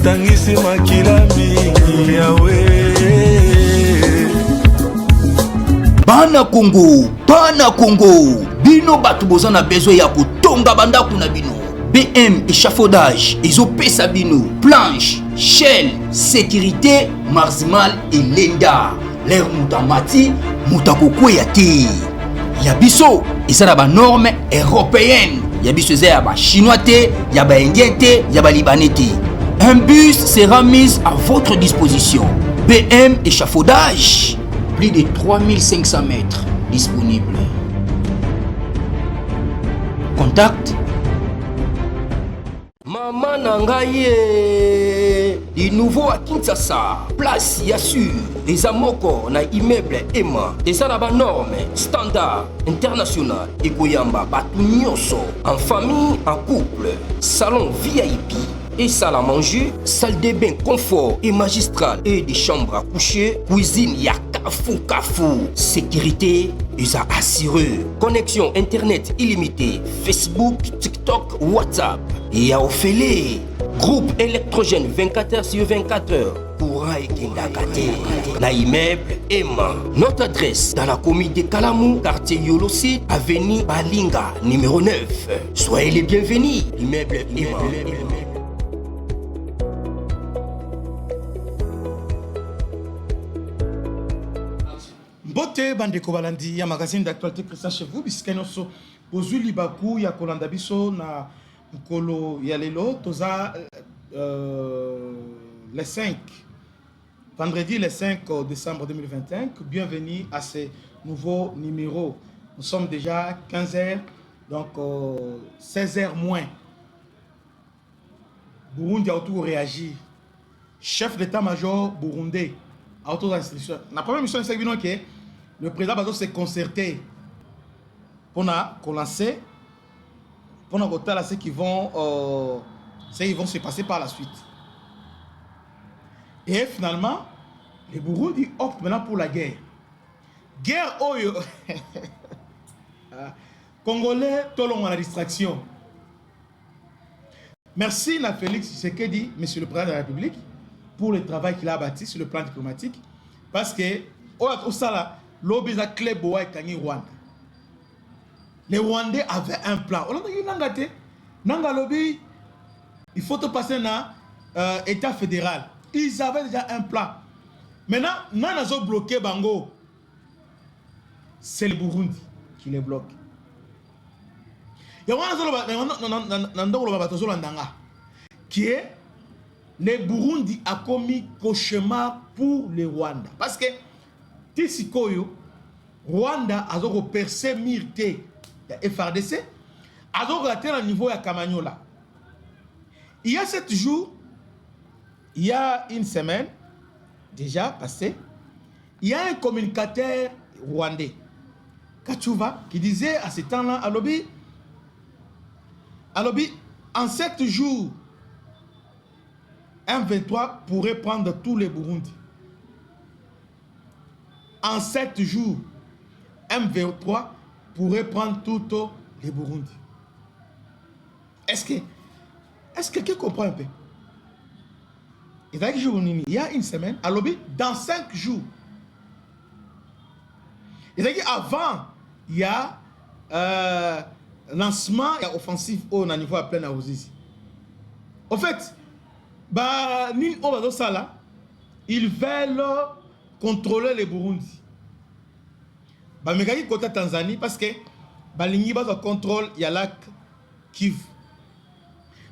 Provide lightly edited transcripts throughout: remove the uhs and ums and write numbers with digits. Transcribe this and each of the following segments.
otangisi makila mingi yawe. Bana Congo, bino batu boza na besoin ya kotonga bandaku na bino. BM échafaudage, ezopesa bino planche, shell, sécurité, marzimal et lenda. L'air mutamati, mutakokwea te. Yabiso, eza na ba norme européenne. Yabiso eza ya ba chinois te, ya ba indien te, ya ba libanais te. Un bus sera mis à votre disposition. BM échafaudage, plus de 3500 mètres disponibles. Contact Maman Nangaye, du nouveau à Kinshasa, place Yassur, les amoko na immeuble Emma, des arabes normes, standard, international, et Goyamba, batu nyonso, en famille, en couple, salon VIP, et salle à manger, salle de bain confort et magistral, et des chambres à coucher, cuisine Kafou, sécurité, ils a assuré. Connexion internet illimitée, Facebook, TikTok, WhatsApp. Et à Ophélie, groupe électrogène 24h/24h. Courant et Kindakate. La immeuble Emma. Notre adresse dans la commune de Kalamou, quartier Yolosi, avenue Balinga, numéro 9. Soyez les bienvenus. Immeuble Emma. Bote bandeko balandi ya magazine d'actualité Christian chez vous bisikenoso bozui libaku ya kolanda biso na mkolo ya lelo toza le 5 vendredi le 5 décembre 2025. Bienvenue à ce nouveau numéro. Nous sommes déjà 15h, donc 16h moins. Burundi a autour réagi. Chef d'état-major burundais a autour d'instruction. La première mission c'est que le président Bazo s'est concerté pour lancer, pour ce qui vont se passer par la suite. Et finalement, les Burundi optent maintenant pour la guerre. Guerre oyo. Congolais, tolong à la distraction. Merci à Félix Tshisekedi, monsieur le président de la République, pour le travail qu'il a bâti sur le plan diplomatique. Parce que, au Sala, l'Obéza Kleboa et Kangi Rwanda. Les Rwandais avaient un plan. On a dit Nangate, Nangalobi, il faut te passer dans l'État fédéral. Ils avaient déjà un plan. Maintenant, Nanazo bloqué Bango. C'est le Burundi qui les bloque. Il y a qui est le Burundi a commis cauchemar pour le Rwanda. Parce que Tisikoyo, Rwanda a percé Mirte, FRDC, a raté le niveau de Kamanyola. Il y a 7 jours, il y a une semaine, déjà passé, il y a un communicateur rwandais, Kachuva, qui disait à ce temps-là, à Lobi, en 7 jours, M23 pourrait prendre tous les Burundi. En 7 jours, M23 pourrait prendre tous les Burundi. Est-ce que quelqu'un comprend un peu? Il y a une semaine, à Lobi, dans 5 jours. Avant, il y a lancement et offensif au niveau à plein Aouzizi. En fait, ils veulent contrôler les Burundi. Mais côté Tanzanie, parce que Balingi contrôle il y a lac Kivu.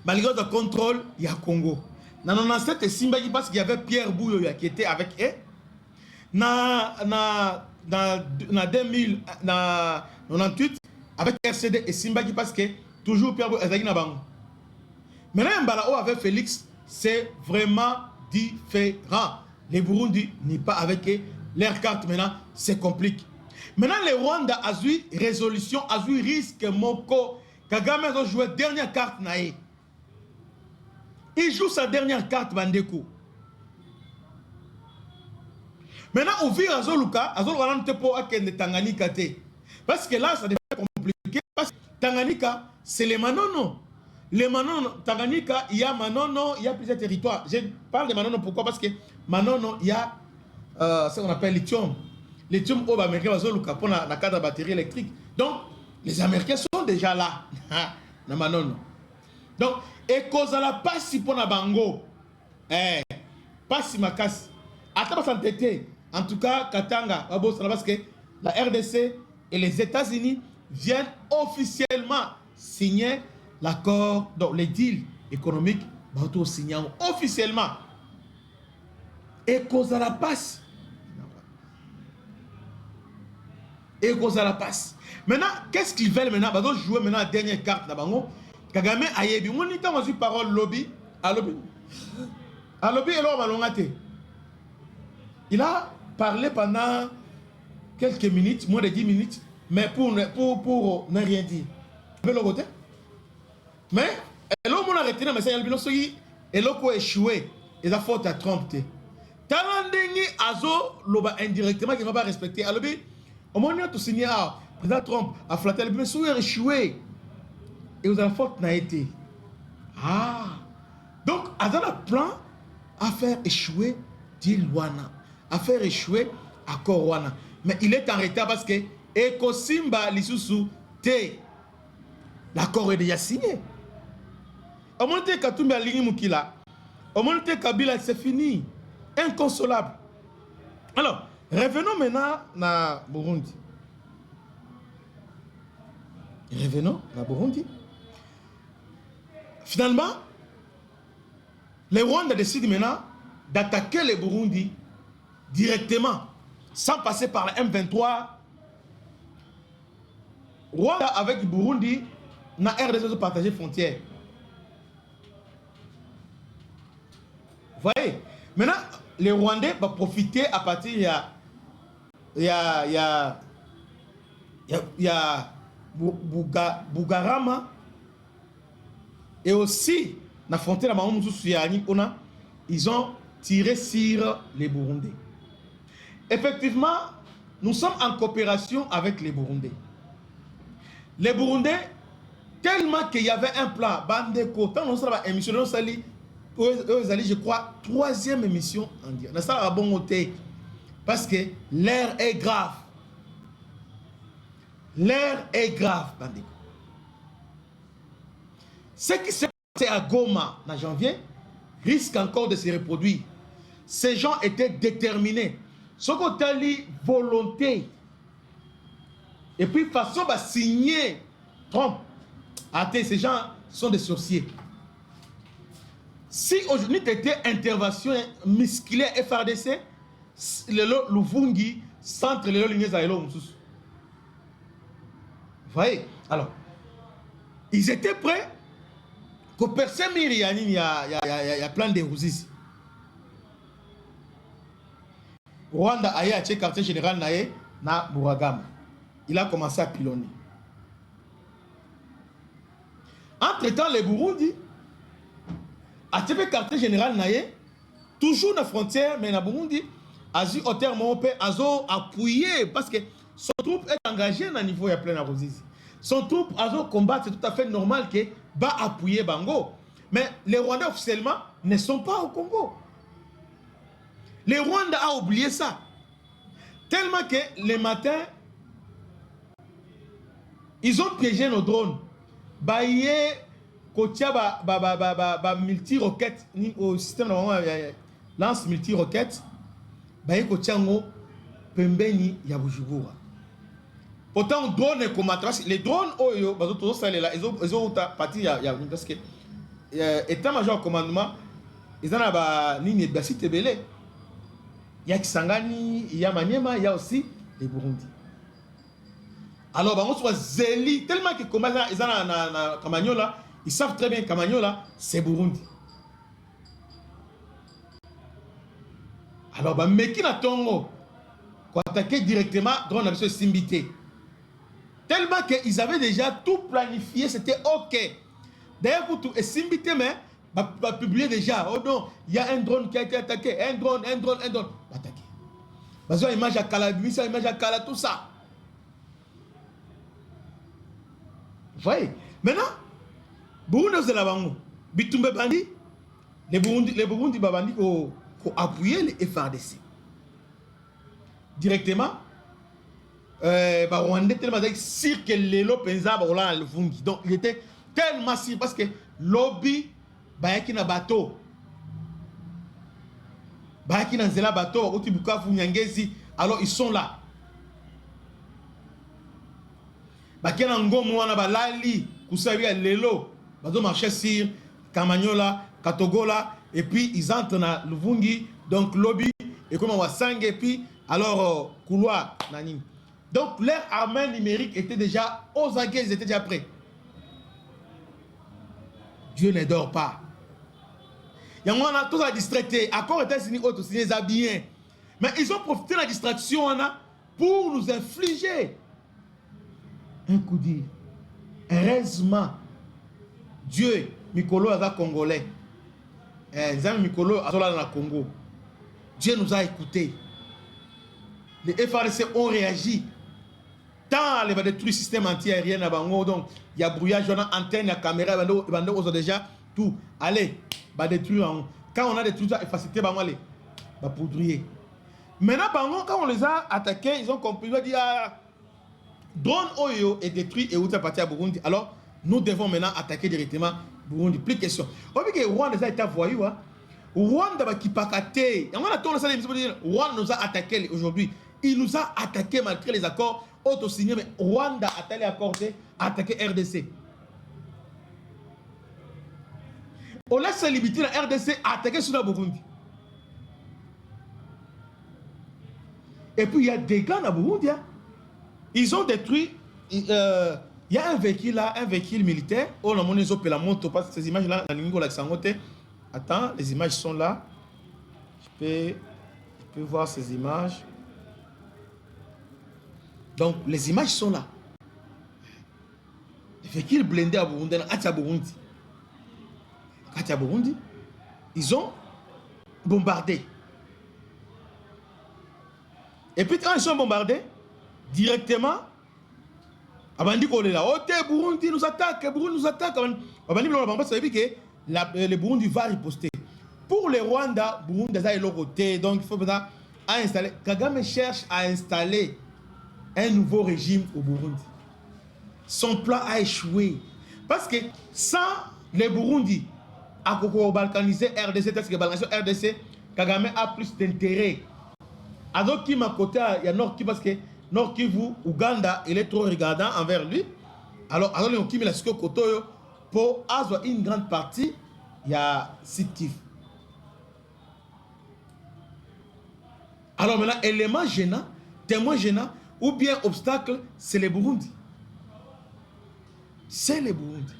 Balingi contrôle il y a Congo. Dans 97 Simbagi parce qu'il y avait Pierre Bouyo qui était avec eux. Dans 2098 avec RCD et Simbagi parce que toujours Pierre Bouyo est na bango. Maintenant Mbalao avec Félix, c'est vraiment différent. Les Burundi n'est pas avec eux. Leur carte maintenant, c'est compliqué. Maintenant, les Rwanda a eu résolution, a eu risque, Moko. Kagame a joué dernière carte naïe. Il joue sa dernière carte, Bandeko. Maintenant, au vu Azoluka, Azoluka n'a pas de Tanganyika. Parce que là, ça devient compliqué. Parce que Tanganyika, c'est les Manono. Les Manono, Tanganyika, il y a Manono, il y a plusieurs territoires. Je parle de Manono pourquoi? Parce que Manono, il y a ce qu'on appelle lithium. Lithium, au Américain, pour la cadre de batterie électrique. Donc, les Américains sont déjà là. Dans Manono. Donc, et cause à la passe pour la bango. Pas si ma casse. Attends, s'entêter. En tout cas, Katanga, parce que la RDC et les États-Unis viennent officiellement signer l'accord, donc les deals économiques, signant officiellement. Et cause à la passe. Et cause à la passe. Maintenant, qu'est-ce qu'ils veulent maintenant? Ils jouer maintenant la dernière carte. Kagame Ayebi, on y a eu parole lobby. À lobby, il a parlé pendant quelques minutes, moins de 10 minutes, mais pour ne rien dire. Mais, elle a arrêté, mais elle a échoué. Il a faute à Trump. Talandeni Azo, loba indirectement, qui ne va pas respecter. Alors, au moment où tu signes, président Trump a flatté, mais il a échoué. Et vous avez faute n'a été. Ah! Donc, Azan a plan à faire échouer Dilwana, à faire échouer accord Wana. Mais il est en retard parce que Ekosimba Lisusu T. L'accord est déjà signé. Au moment où Katumbi a ligné Moukila, au moment où Kabila, c'est fini. Inconsolable. Alors, revenons maintenant à Burundi. Revenons à Burundi. Finalement, les Rwandais décident maintenant d'attaquer les Burundi directement, sans passer par la M23. Rwanda avec Burundi, n'a RDC partagé frontière. Vous voyez? Maintenant, les Rwandais vont profiter à partir il y a Bugarama et aussi la frontière ils ont tiré sur les Burundais. Effectivement, nous sommes en coopération avec les Burundais. Les Burundais, tellement qu'il y avait un plan, Bandeko, tant nous sommes en émission, je crois, 3e émission en direct. Nous sommes à bon côté parce que l'air est grave. L'air est grave, Bandeko. Ce qui s'est passé à Goma en janvier risque encore de se reproduire. Ces gens étaient déterminés. Ce qu'on a dit, volonté. Et puis, façon de signer Trump. Ces gens sont des sorciers. Si aujourd'hui tu étais intervention musculaire FRDC, le Luvungi, centre le lignes à Elo. Vous voyez? Alors, ils étaient prêts que personne il y a plein de rousis. Rwanda a été quartier général na Buragama. Il a commencé à pilonner. Entre-temps, les Burundi a été quartier général toujours dans la frontière, mais na Burundi, a eu au terme appuyé parce que son troupe est engagé dans le niveau, il y a plein de rousis. Son troupe a combattre, c'est tout à fait normal que va appuyer Bango. Mais les Rwandais officiellement ne sont pas au Congo. Les Rwandais ont oublié ça. Tellement que les matins, ils ont piégé nos drones. Baye, Kotia, multi-roquettes, au système de lance multi-roquettes. Baye, Kotia, Pembeni, Yabujubura. Pourtant, drone est comme les drones, ils ont parti, parce que état-major commandement, ils ont une basite belé. Il y a Kisangani, il y a Maniema, il y a aussi les Burundi. Alors, on soit zéli, tellement que ils ont Kamanyola, ils savent très bien que Kamanyola, c'est Burundi. Alors, Meki na Tongo, pour attaquer directement, drone a besoin de Simbité. Tellement qu'ils avaient déjà tout planifié, c'était OK. D'ailleurs, pour tout, et Simbité, mais, va publier déjà. Oh non, il y a un drone qui a été attaqué. Un drone. Attaqué. Parce que image à Calabis, image à Cala, tout ça. Vous voyez? Maintenant, Burundi c'est la bango. Bitumbe bandi. Les Burundi babandi ko appuyer les FARDC. Directement. Rwandais tellement sûr que Lelo pensa Roland le Fungi. Donc il était tellement sûr parce que lobby bayaki na bateau. Bayaki na nzela bateau oti Bukavu Nyangezi, alors ils sont là. Baki na ngomo wana balali kusabia Lelo bazo marcher sur Kamanyola, Katogola et puis ils entrent dans Luvungi, donc lobby et comme Wasangue et puis alors couloir nani. Donc leur armée numérique était déjà aux aguets, ils étaient déjà prêts. Dieu ne dort pas. Il y a tous à distraiter. Accord États-Unis, autres signé bien. Mais ils ont profité de la distraction pour nous infliger un coup d'île. Heureusement, Dieu, Mikolo a Congolais. Les amis Mikolo a dans le Congo. Dieu nous a écoutés. Les FARDC ont réagi. Tant les détruire le système anti-aérien à Bango, donc il y a brouillage, il y a antenne, il y a caméra, il y a déjà tout. Allez, va détruire. Quand on a détruit ça, facilité, allez, va poudrier. Maintenant, Bango, quand on les a attaqués, ils ont compris, ils ont dit, drone Oyo est détruit et où est parti à Burundi. Alors, nous devons maintenant attaquer directement Burundi. Plus de questions. On dit que Rwanda a été voyou. Rwanda qui pakate. Rwanda nous a attaqué aujourd'hui. Il nous a attaqué malgré les accords auto-signés, mais Rwanda a-t-elle accordé attaquer RDC. On laisse se limiter la RDC à attaquer sur la Burundi. Et puis il y a des gars dans Burundi. Ils ont détruit. Il y a un véhicule là, un véhicule militaire. On a mon exemple la moto parce que ces images là, attends, les images sont là. Je peux voir ces images. Donc, les images sont là. Les véhicules blindés à Burundi, à Burundi, ils ont bombardé. Et puis, quand ils sont bombardés, directement, Abandi Kole là, oh, Burundi nous attaque, Burundi nous attaque. Abandi Kole, ça veut dire que le Burundi va riposter. Pour les Rwandais, Burundi est le côté, donc il faut maintenant installer. Kagame cherche à installer un nouveau régime au Burundi. Son plan a échoué. Parce que sans les Burundi, à balkaniser RDC, parce que balkaniser RDC, Kagame a plus d'intérêt. Alors qu'il m'a côté, il y a Nord Kivu, parce que Nord Kivu, Ouganda, il est trop regardant envers lui. Alors il y a Kimi la Kotoyo, pour avoir une grande partie, il y a Sud Kivu. Alors maintenant, élément gênant, témoin gênant, ou bien obstacle, c'est les Burundi. C'est les Burundi.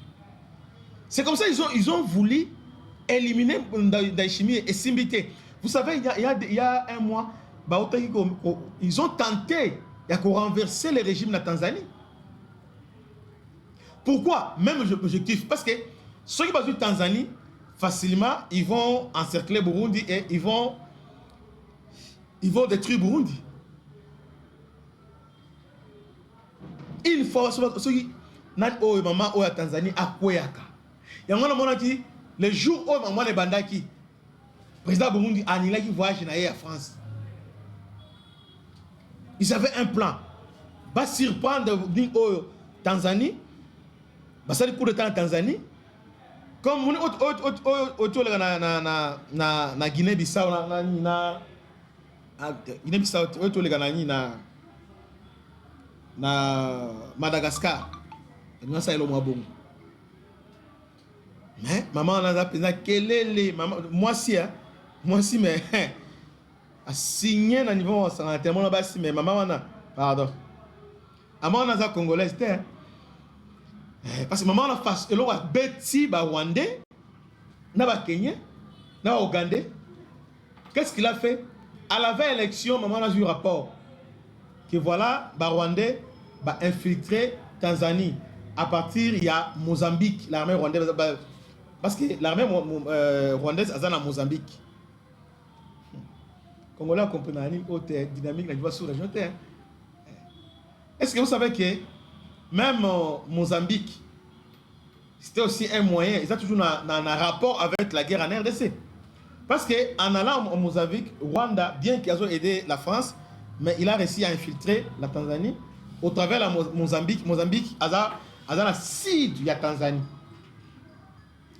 C'est comme ça ils ont voulu éliminer Ndayishimiye et Simbité. Vous savez, il y a un mois, ils ont tenté de renverser le régime de la Tanzanie. Pourquoi? Même objectif. Parce que ceux qui basent en Tanzanie, facilement, ils vont encercler Burundi et ils vont détruire Burundi. Une fois, ceux qui n'ont pas maman à Tanzanie à Koyaka. Il y a un moment qui, le jour où maman est bandaki, le président Burundi a annulé qui voyage en France. Ils avaient un plan. Va surprendre Tanzanie. Va faire le coup de temps en Tanzanie. Comme autour de Guinée-Bissau, Guinée-Bissau, autour de na Madagascar. Mais maman on a pensé moi si mais a signé na niveau tellement bas mais maman on a pardon maman on a congolaise parce que maman on a face et là beti ba rwandais na ba kenyan na ougandais. Qu'est-ce qu'il a fait à la veille élection? Maman a eu rapport que voilà, Rwandais va infiltrer Tanzanie. À partir, il y a Mozambique, l'armée rwandaise. Parce que l'armée rwandaise est en Mozambique. Congolais comprennent la dynamique de la sous-région. Est-ce que vous savez que même Mozambique, c'était aussi un moyen, ils ont toujours un rapport avec la guerre en RDC. Parce qu'en allant au Mozambique, Rwanda, bien qu'ils aient aidé la France, mais il a réussi à infiltrer la Tanzanie au travers de la Mozambique. Mozambique, a la sud de la Tanzanie.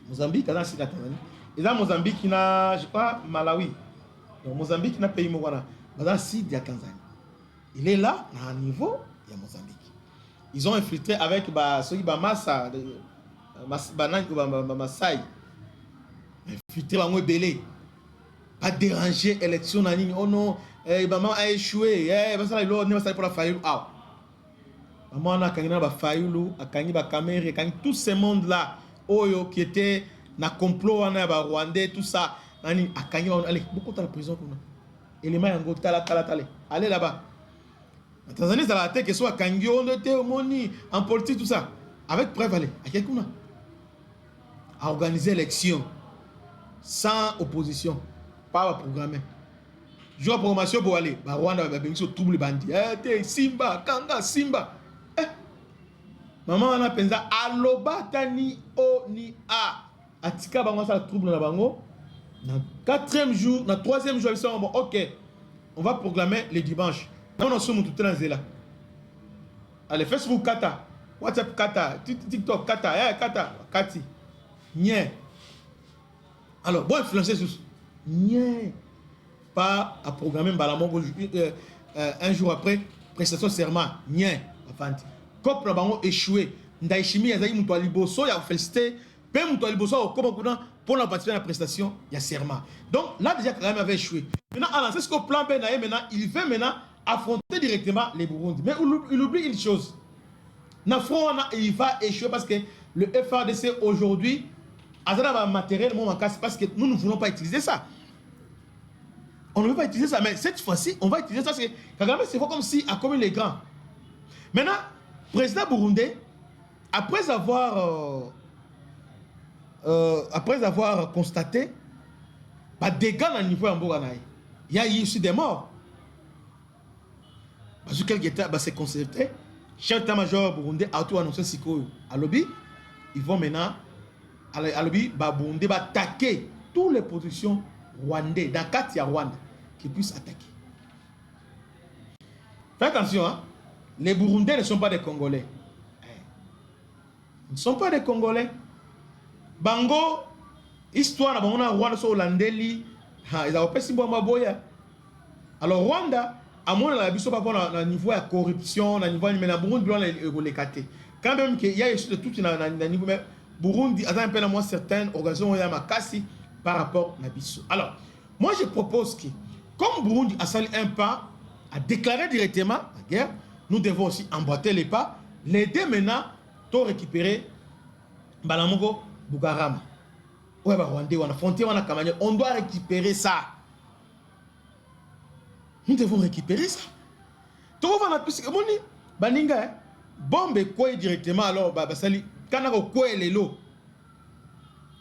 Mozambique, a la sud de la Tanzanie. Et là, Mozambique, il a, je crois, Malawi. Donc, Mozambique, il a pays Mouana. Il a la sud de la Tanzanie. Il est là, à un niveau, il y a Mozambique. Ils ont infiltré avec ceux qui Massa, Maasai. Infiltré Bango Belé. Pas déranger l'élection. Oh non, maman a échoué. Ça il va pour la faillite. Maman a gagné la faillite, a gagné la caméra, a gagné tout ce monde là, Oyo qui était na complot en Rwandais, tout ça. A gagné, allez, beaucoup de la prison. Élément en gros, allez là-bas. La Tanzanie, ça a été que soit Kangi, on était au Moni, en politique, tout ça. Avec preuve, allez, à quelqu'un à organiser l'élection sans opposition, pas programmé. Je vois programmation pour aller. Rwanda va venir sur tout le bandit. Simba, Kanga, Simba. Maman, on a pensé Aloba Tani O Ni A. Atika bango ça trouble na bango. Dans 4e jour, dans 3e jour, ils sont bon. OK. On va proclamer le dimanche. On sommes tout dans là. Allez, Facebook Kata, WhatsApp Kata, TikTok Kata, Kata, Kati. Nien. Alors, bon influencer sur nien. Pas à programmer Mbalamongo un jour après prestation serment. Nien. Cop na bango échoué. Ndaishimi yazayi mutu aliboso ya félicité. Pe mutu aliboso comme pour la participer à la prestation, il y a serment. Donc là déjà quand même avait échoué. Maintenant, alors c'est ce qu'au plan B maintenant, il veut maintenant affronter directement les Burundi. Mais il oublie une chose. Il va échouer parce que le FARDC aujourd'hui a un matériel parce que nous ne voulons pas utiliser ça. On ne veut pas utiliser ça, mais cette fois-ci, on va utiliser ça parce que Kagame, c'est comme si a commis les grands. Maintenant, le président burundais, après avoir constaté des dégâts dans le niveau en Bouranaï, il y a eu aussi des morts. Parce que quelqu'un s'est concerté, chef d'état-major burundais a tout annoncé à lobby, ils vont maintenant à lobby, Burundais va attaquer toutes les positions rwandais, dans 4 Rwanda, qui puissent attaquer. Faites attention, hein? Les Burundais ne sont pas des Congolais. Ils ne sont pas des Congolais. Bango, histoire, on a Rwanda sur Landeli, ils ont pas si bon maboya. Alors Rwanda, à mon avis, ils ne sont pas au niveau de la corruption, au niveau de la Burundi, les catés. Quand même qu'il y a tout le niveau, mais Burundi a un peu moins certaines organisations par rapport à Bissau. Alors, moi je propose que, comme Burundi a sali un pas, a déclaré directement la guerre, nous devons aussi emboîter les pas, l'aider maintenant pour récupérer Balamongo, Bugarama. Ouais, Rwandais, on a frontière, on a Kamanya. On doit récupérer ça. Nous devons récupérer ça. Tu vois, on a plus que mon Baninga, bombe quoi directement alors, Basali, quand on a quoi les lots.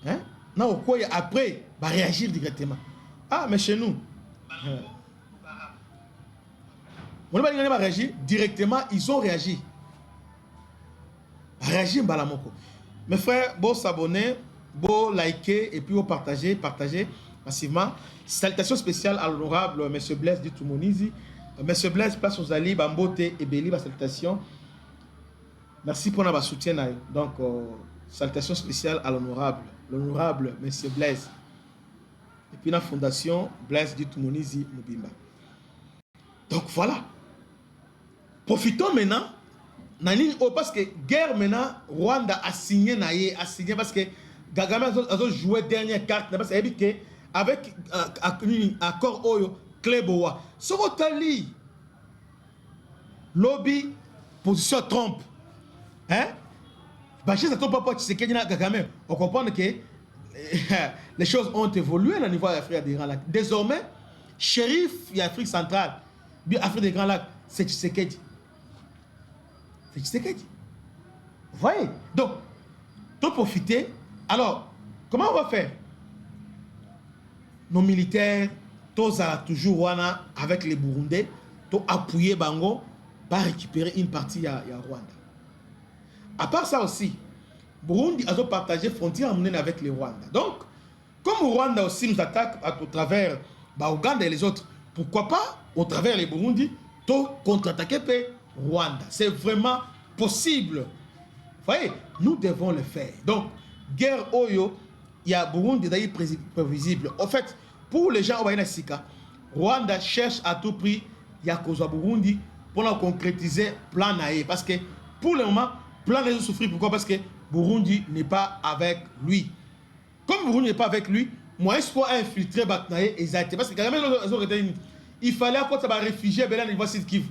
Hein? Non, quoi après, réagir directement. Ah, mais chez nous. On va réagir directement, ils ont réagi. Réagir Balamoko. Mes frères, bon s'abonner, bon liker et puis bon partager massivement. Salutations spéciales à l'honorable M. Blaise Ditumonizi. M. Blaise, place aux alliés, Bambote et Béli, salutations. Merci pour notre soutien. Donc, salutations spéciales à l'honorable M. Blaise. Et puis la fondation Blaise Ditumonizi Mubimba. Donc voilà. Profitons maintenant. Parce que guerre maintenant, Rwanda a signé parce que Kagame a joué dernière carte parce que avec accord Oyo Kleboa. Ce que lobby position Trump. Hein? Bachir ça tombe pas Kagame. On comprend que les choses ont évolué au niveau de l'Afrique des Grands Lacs. Désormais, shérif de l'Afrique centrale, bien Afrique des Grands Lacs, c'est Tshisekedi. C'est Tshisekedi. Vous voyez? Donc, tout profiter. Alors, comment on va faire? Nos militaires, tous toujours wana avec les Burundais, tous appuyer Bango, pour récupérer une partie à Rwanda. À part ça aussi, Burundi a partagé frontière avec le Rwanda. Donc, comme le Rwanda aussi nous attaque au travers Ouganda et les autres, pourquoi pas, au travers les Burundi, contre-attaquer le Rwanda. C'est vraiment possible. Vous voyez, nous devons le faire. Donc, guerre Oyo, il y a Burundi d'ailleurs prévisible. En fait, pour les gens au Sika, Rwanda cherche à tout prix Yakozo Burundi pour concrétiser le plan Naé. Parce que pour le moment, le plan Naé souffre. Pourquoi? Parce que Burundi n'est pas avec lui. Comme Burundi n'est pas avec lui, moi, je peux infiltrer Batnaé et Zaïté. Parce que quand même, il fallait à quoi ça va réfugier Bélan et voici Kivu.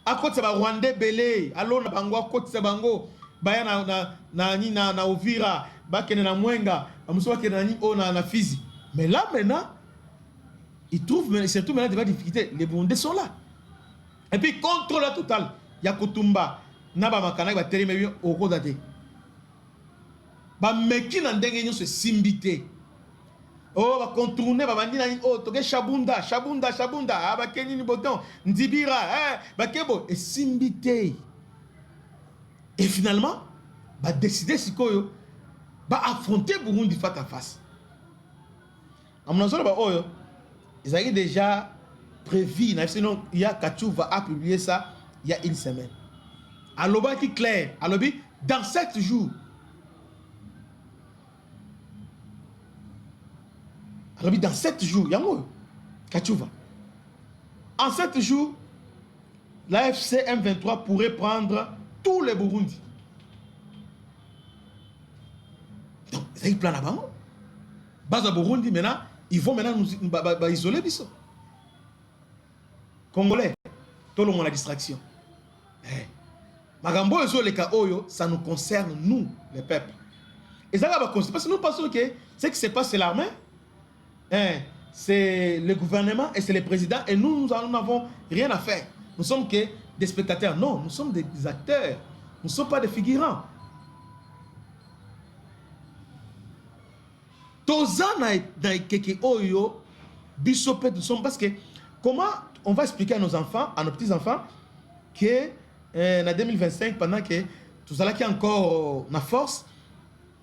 À quoi ça va Rwandais Belé, allô na bango, à quoi ça bango, baya na Ovira, bakene na Mwenga, amusoba ke na ni o na Fizi. Mais là maintenant, ils trouvent surtout maintenant des difficultés. Les Burundais sont là. Et puis contrôle total. Il y a Kutumba, Naba Makana va terminer au Kodate. Ba meki na ndenge nyo se simbité. Oh, va contourner, va venir oh, toke Shabunda, ah, ba kenini boton, Ndibira, ba kebo, et simbité. Et finalement, va décider si koyo, va affronter Burundi face à face. En mon ba oyo, ils avaient déjà prévu, sinon, il y a Kachouva a publié ça il y a une semaine. Aloba qui clair, alobi, dans 7 jours, dans 7 jours, il y a moi, Kachouva. En 7 jours, l'AFC M23 pourrait prendre tous les Burundi. Donc, ils ont un plan là-bas. Base à Burundi, maintenant, ils vont maintenant nous isoler. Congolais, tout le monde a la distraction. Magambo et les Oyo, ça nous concerne, nous, les peuples. Et ça va parce que nous pensons que ce qui se passe, c'est l'armée. C'est le gouvernement et c'est le président et nous n'avons rien à faire. Nous sommes que des spectateurs. Non, nous sommes des acteurs. Nous ne sommes pas des figurants. Parce que comment on va expliquer à nos enfants, à nos petits-enfants, que en 2025, pendant que tout ça qui est encore la force,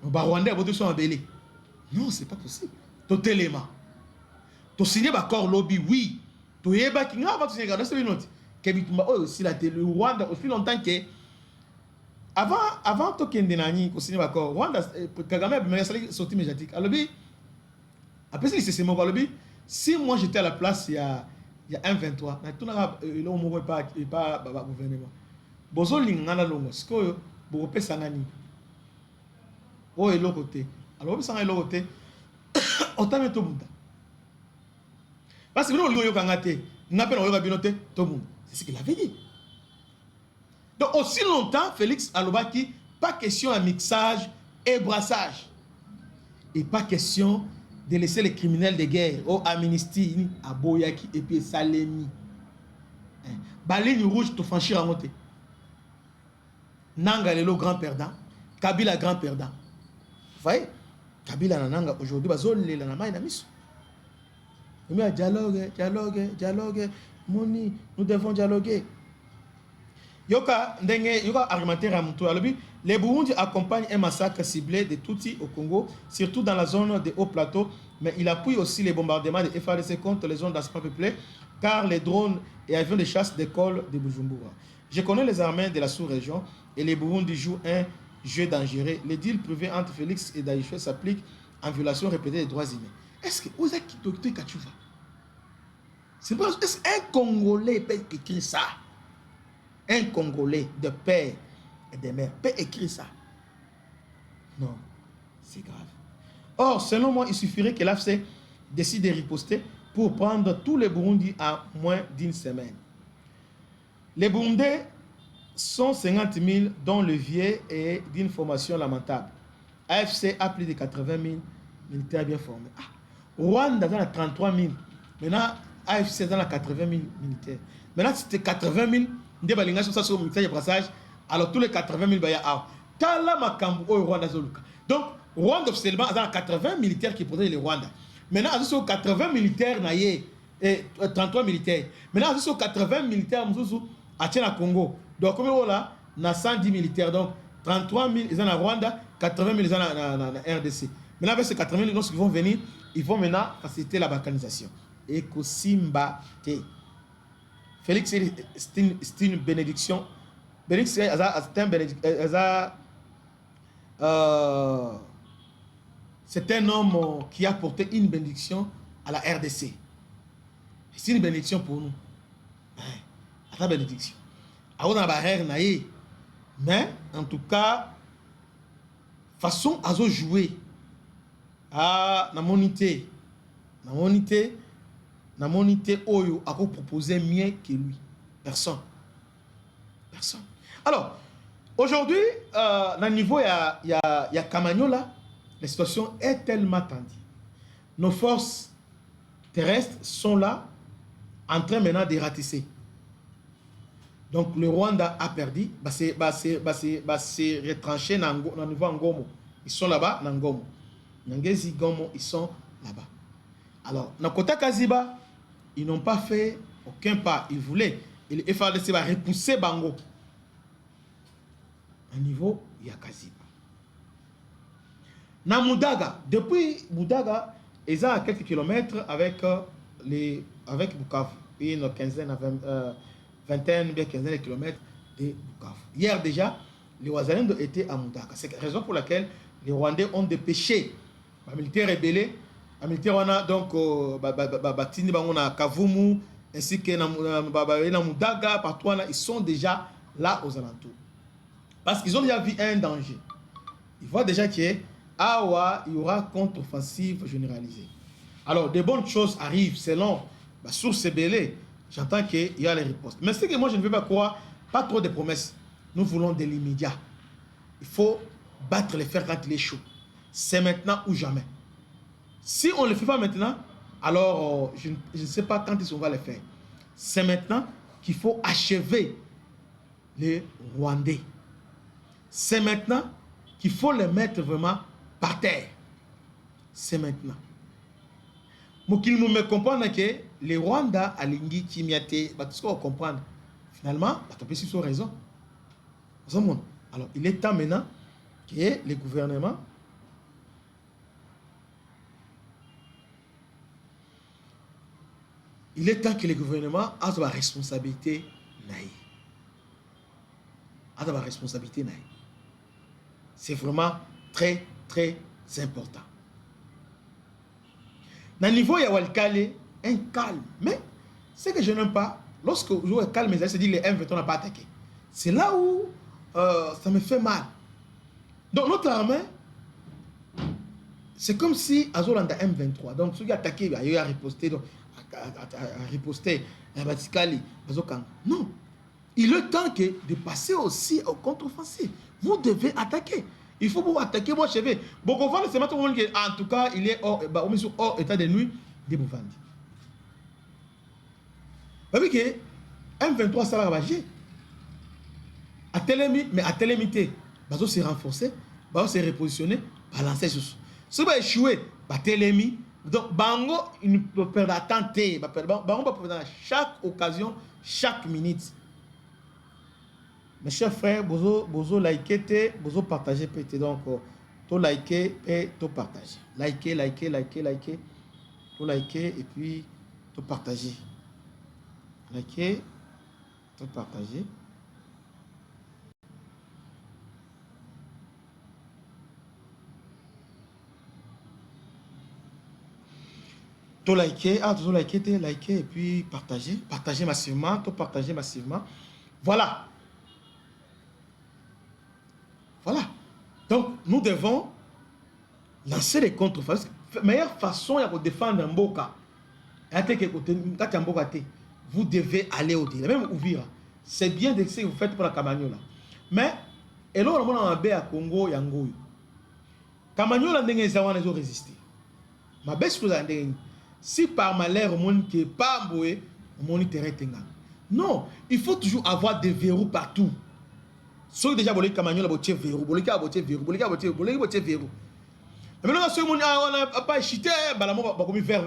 les Rwandais sont en belé. Non, ce n'est pas possible. Tout élément. Tu signes d'accord lobby, oui. Tu es pas qui va signer d'accord, c'est une autre. Aussi la télé Rwanda aussi longtemps que avant to kende nani ko signer d'accord Rwanda Kagame a bien sorti médiatique. Alors après c'est mon lobby. Si moi j'étais à la place il y a un 23, na tout na le mo pas gouvernement. Bozo lingana longo siko bo pesa nani. Oh et l'autre côté. Alors ça l'autre côté. Autant de tout le monde. Parce que nous, c'est ce qu'il avait dit. Donc, aussi longtemps, Félix Alobaki, pas question de mixage et brassage. Et pas question de laisser les criminels de guerre, au Amnesty, à Boyaki et puis Salemi. Baline rouge, tu franchir en montée. Nanga, le grand perdant. Kabila, grand perdant. Vous voyez? Kabila, Nanga, aujourd'hui, bazole, la nama, il a mis. Mais dialogue, Moni, nous devons dialoguer. Yoka argumentaire à Moutou. Les Burundi accompagnent un massacre ciblé de Tutsis au Congo, surtout dans la zone des hauts plateaux, mais il appuie aussi les bombardements des FARDC contre les zones d'assaut peuplées, car les drones et avions de chasse décollent de Bujumbura. Je connais les armées de la sous-région et les Burundi jouent un jeu dangereux. Les deals privés entre Félix et Daïchoué s'appliquent en violation répétée des droits humains. Est-ce que vous êtes qui docteur Kachouva? C'est pas un Congolais peut écrire ça. Un Congolais de père et de mère peut écrire ça. Non, c'est grave. Or, selon moi, il suffirait que l'AFC décide de riposter pour prendre tous les Burundis en moins d'une semaine. Les Burundais sont 50 000 dont le vieux est d'une formation lamentable. AFC a plus de 80 000 militaires bien formés. Rwanda dans la 33 000. Maintenant, AFC dans la 80 000 militaires. Maintenant, c'était 80 000 de balinga sur ça sur le militaire de brassage. Alors, tous les 80 000 baya a. Tala makambu au Rwanda zoluka. Donc, Rwanda officiellement dans la 80 militaires qui protègent les Rwanda. Maintenant, ils sont 80 militaires naïe et 33 militaires. Maintenant, ils sont 80 militaires à Congo. Donc, comme on a 110 militaires. Donc, 33 000 ils en ont Rwanda, 80 000 ils en ont RDC. Maintenant avec ces 80 000 lorsqu'ils vont venir, ils vont maintenant faciliter la balkanisation. Et Kosimba T. Félix c'est une bénédiction. Félix c'est un homme qui a porté une bénédiction à la RDC. C'est une bénédiction pour nous. La bénédiction. Mais en tout cas, façon à jouer à la monité oyo a proposé mieux que lui. Personne. Alors, aujourd'hui, dans le niveau, il y a Kamanyola, la situation est tellement tendue. Nos forces terrestres sont là, en train maintenant de ratisser. Donc, le Rwanda a perdu, c'est retranché dans le niveau Ngomo. Ils sont là-bas, dans Ngomo. Nangezi Gomo, ils sont là-bas. Alors, dans Kota Kaziba, ils n'ont pas fait aucun pas. Ils voulaient. Il fallait repousser Bango. À niveau, il y a Kaziba. Dans Mudaga, depuis Mudaga, ils ont à quelques kilomètres avec Bukavu. Une quinzaine, vingtaine, bien quinzaine de kilomètres de Bukavu. Hier déjà, les Ouazalendo étaient à Mudaga. C'est la raison pour laquelle les Rwandais ont dépêché les militaires rebellés. Les militaires, on a donc Batini, Kavumu, ainsi que Mudaga, partout, ils sont déjà là aux alentours. Parce qu'ils ont déjà vu un danger. Ils voient déjà qu'il y aura contre-offensive généralisée. Alors, de bonnes choses arrivent selon la source rebellée. J'entends qu'il y a les ripostes. Mais c'est que moi, je ne veux pas croire, pas trop de promesses. Nous voulons de l'immédiat. Il faut battre les fers quand il est chaud. C'est maintenant ou jamais. Si on ne le fait pas maintenant, alors je ne sais pas quand on va le faire. C'est maintenant qu'il faut achever les Rwandais. C'est maintenant qu'il faut les mettre vraiment par terre. C'est maintenant. Pour qu'ils me comprennent que les Rwandais, à l'Ingi, Kimiate, tout ce qu'on va comprendre. Finalement, ils ont raison. Alors, il est temps maintenant que les gouvernements aient la responsabilité. C'est vraiment très, très important. Dans le niveau, il y a un calme. Mais ce que je n'aime pas, lorsque vous êtes calme, c'est dire les M23 n'ont pas attaqué. C'est là où ça me fait mal. Donc notre armée, c'est comme si Azolanda M23. Donc ceux qui attaquent, il a riposté, donc à riposter, à Batikali, non. Il est temps de passer aussi au contre-offensive. Vous devez attaquer. Il faut pouvoir attaquer moi cheveux. Bokovan, c'est maintenant en tout cas, il est hors état de nuit de Bouvandi. Vous voyez que M23 ça va ravager. À télémité, Bazo s'est renforcé, Bazo s'est repositionné, balancer sur ça. Si va échouer, télémi. Donc, Bango, il ne peut perdre à tenter. Bango va perdre à chaque occasion, chaque minute. Mes chers frères, bozo liker, bozo partager pété. Donc, to liker et to partager. Liker, to liker et puis to partager. Liker, to partager. To liker et puis partager massivement, to partager massivement. Voilà. Donc, nous devons lancer les contre-offensives. La meilleure façon de défendre un Mboka, vous devez aller au-delà. Même Ouvira. C'est bien de ce que vous faites pour la Kamanyola. Mais, et là, on a un à Congo et Angoyo. Kamanyola n'a pas résisté. Ma baisse, si par malheur, on n'est pas emboué, on est terrain. Non, il faut toujours avoir des verrous partout. Ceux déjà volé Kamanyola boté verrou, volé boté verrou. Mais maintenant ceux on n'a pas chité, balamo va comme faire.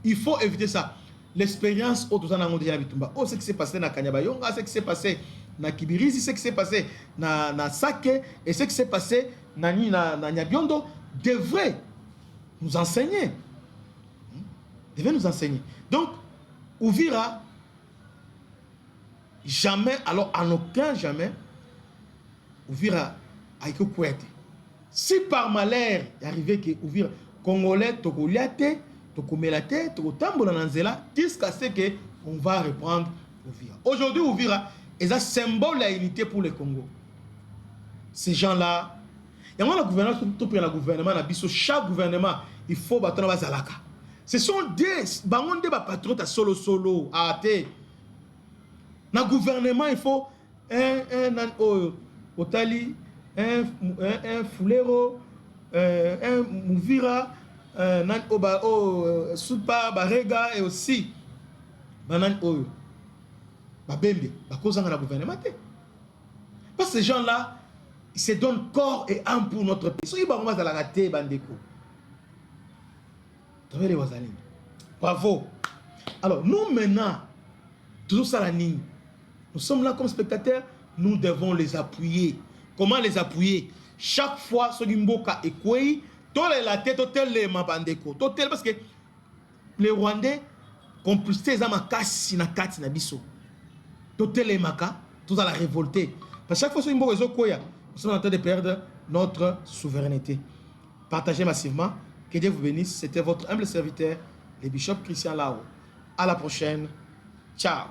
Il faut éviter ça. l'expérience au Tozana Ngondi ya Bitumba. Oh, ce qui s'est passé na Kanyabayonga, ce qui s'est passé na Kibirizi, ce qui s'est passé na Sake, et ce qui s'est passé na Nyabiondo devrait nous enseigner. Devait nous enseigner. Donc, Uvira, jamais, alors en aucun jamais, Uvira a été couetté. Si par malheur, il arrivait que Uvira, Congolais, Tokoliate, Tokomelate, Tokotambola Nanzela, jusqu'à ce qu'on va reprendre Uvira. Aujourd'hui, Uvira est un symbole de l'unité pour le Congo. Ces gens-là, il y a un gouvernement, chaque gouvernement, il faut battre la Zalaka. Ce sont des patriotes à solo, à thé. Dans le gouvernement, il faut un Otali, un Fulero, un Mouvira, un Soupa, Barega et aussi Banan Oyo. Babembe, cause dans le gouvernement. Parce que ces gens-là, ils se donnent corps et âme pour notre pays. Ils sont dans la raté, Bandeko. Bravo. Alors, nous maintenant, toujours ça la ligne. Nous sommes là comme spectateurs, nous devons les appuyer. Comment les appuyer? Chaque fois, ce Gimboka et Kwei, tous la tête, totel les Mabandeko. Totel parce que les Rwandais, complicité, ils ont cassé na kati na biso. Totel les Maka, tous à la révolter. Parce que chaque fois, ce Gimboka et Kwei, nous sommes en train de perdre notre souveraineté. Partagez massivement. Que Dieu vous bénisse. C'était votre humble serviteur, le bishop Christian Lao. À la prochaine. Ciao.